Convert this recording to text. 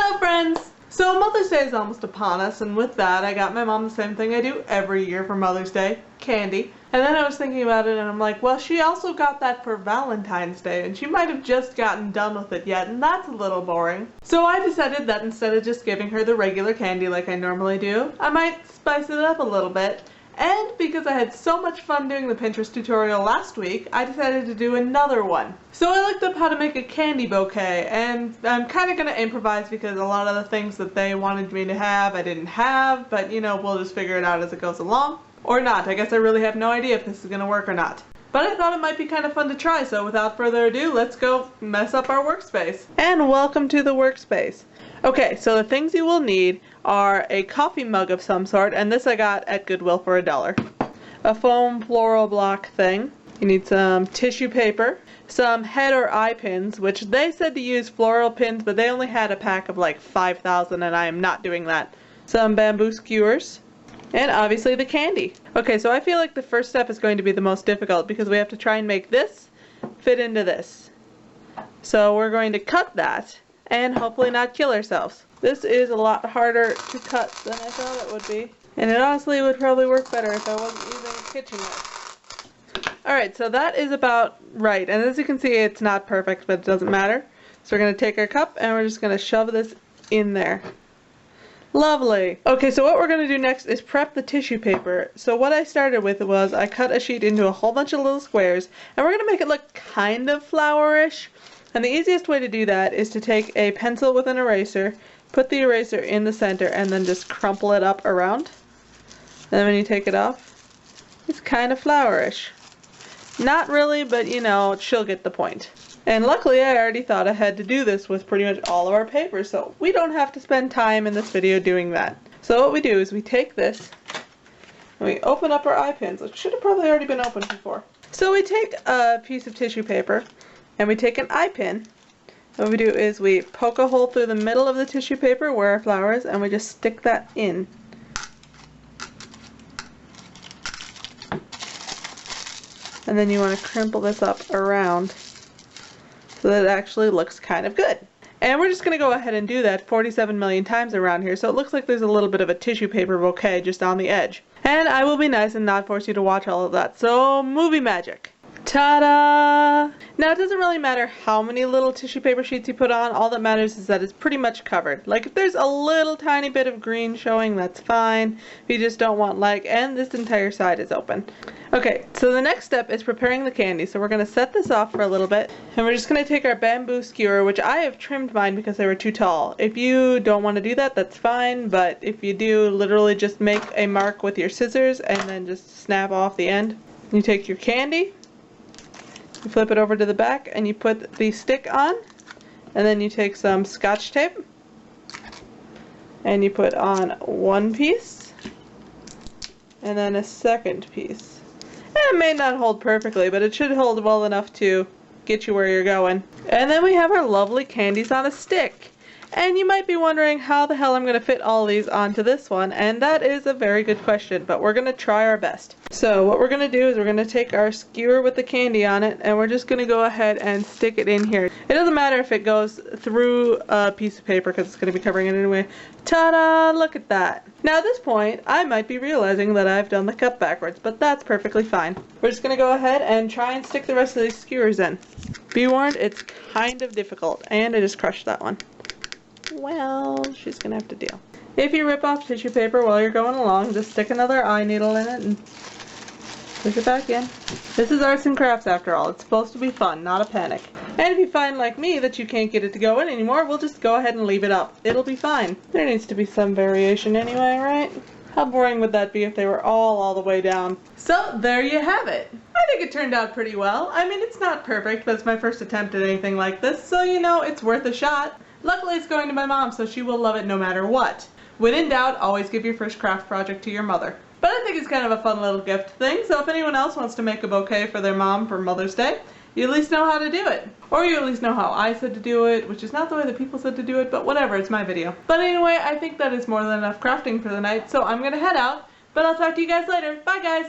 Hello friends! So Mother's Day is almost upon us, and with that I got my mom the same thing I do every year for Mother's Day, candy. And then I was thinking about it and I'm like, well, she also got that for Valentine's Day and she might have just gotten done with it yet, and that's a little boring. So I decided that instead of just giving her the regular candy like I normally do, I might spice it up a little bit. And because I had so much fun doing the Pinterest tutorial last week, I decided to do another one. So I looked up how to make a candy bouquet, and I'm kind of going to improvise because a lot of the things that they wanted me to have I didn't have, but you know, we'll just figure it out as it goes along. Or not, I guess I really have no idea if this is going to work or not. But I thought it might be kind of fun to try, so without further ado, let's go mess up our workspace. And welcome to the workspace. Okay, so the things you will need are a coffee mug of some sort, and this I got at Goodwill for $1. A foam floral block thing. You need some tissue paper, some head or eye pins, which they said to use floral pins, but they only had a pack of like 5,000 and I am not doing that. Some bamboo skewers, and obviously the candy. Okay, so I feel like the first step is going to be the most difficult because we have to try and make this fit into this. So we're going to cut that and hopefully not kill ourselves. This is a lot harder to cut than I thought it would be. And it honestly would probably work better if I wasn't using a kitchen knife. Alright, so that is about right. And as you can see, it's not perfect, but it doesn't matter. So we're going to take our cup and we're just going to shove this in there. Lovely! Okay, so what we're going to do next is prep the tissue paper. So what I started with was I cut a sheet into a whole bunch of little squares, and we're going to make it look kind of flower-ish. And the easiest way to do that is to take a pencil with an eraser, put the eraser in the center, and then just crumple it up around. And then when you take it off, it's kind of flower-ish. Not really, but you know, she'll get the point. And luckily I already thought ahead to do this with pretty much all of our papers, so we don't have to spend time in this video doing that. So what we do is we take this, and we open up our eye pins, which should have probably already been opened before. So we take a piece of tissue paper, and we take an eye pin. What we do is we poke a hole through the middle of the tissue paper where our flower is, and we just stick that in. And then you want to crimple this up around so that it actually looks kind of good. And we're just going to go ahead and do that 47 million times around here, so it looks like there's a little bit of a tissue paper bouquet just on the edge. And I will be nice and not force you to watch all of that, so movie magic. Ta-da! Now it doesn't really matter how many little tissue paper sheets you put on, all that matters is that it's pretty much covered. Like if there's a little tiny bit of green showing, that's fine. If you just don't want and this entire side is open. Okay, so the next step is preparing the candy. So we're going to set this off for a little bit, and we're just going to take our bamboo skewer, which I have trimmed mine because they were too tall. If you don't want to do that, that's fine, but if you do, literally just make a mark with your scissors and then just snap off the end. You take your candy, you flip it over to the back, and you put the stick on, and then you take some Scotch tape, and you put on one piece, and then a second piece. And it may not hold perfectly, but it should hold well enough to get you where you're going. And then we have our lovely candies on a stick. And you might be wondering how the hell I'm going to fit all these onto this one, and that is a very good question, but we're going to try our best. So what we're going to do is we're going to take our skewer with the candy on it, and we're just going to go ahead and stick it in here. It doesn't matter if it goes through a piece of paper because it's going to be covering it anyway. Ta-da! Look at that. Now at this point, I might be realizing that I've done the cup backwards, but that's perfectly fine. We're just going to go ahead and try and stick the rest of these skewers in. Be warned, it's kind of difficult, and I just crushed that one. Well, she's gonna have to deal. If you rip off tissue paper while you're going along, just stick another eye needle in it and push it back in. This is arts and crafts after all. It's supposed to be fun, not a panic. And if you find, like me, that you can't get it to go in anymore, we'll just go ahead and leave it up. It'll be fine. There needs to be some variation anyway, right? How boring would that be if they were all the way down? So, there you have it. I think it turned out pretty well. I mean, it's not perfect, but it's my first attempt at anything like this, so you know, it's worth a shot. Luckily it's going to my mom, so she will love it no matter what. When in doubt, always give your first craft project to your mother. But I think it's kind of a fun little gift thing, so if anyone else wants to make a bouquet for their mom for Mother's Day, you at least know how to do it. Or you at least know how I said to do it, which is not the way that people said to do it, but whatever, it's my video. But anyway, I think that is more than enough crafting for the night, so I'm gonna head out, but I'll talk to you guys later. Bye guys!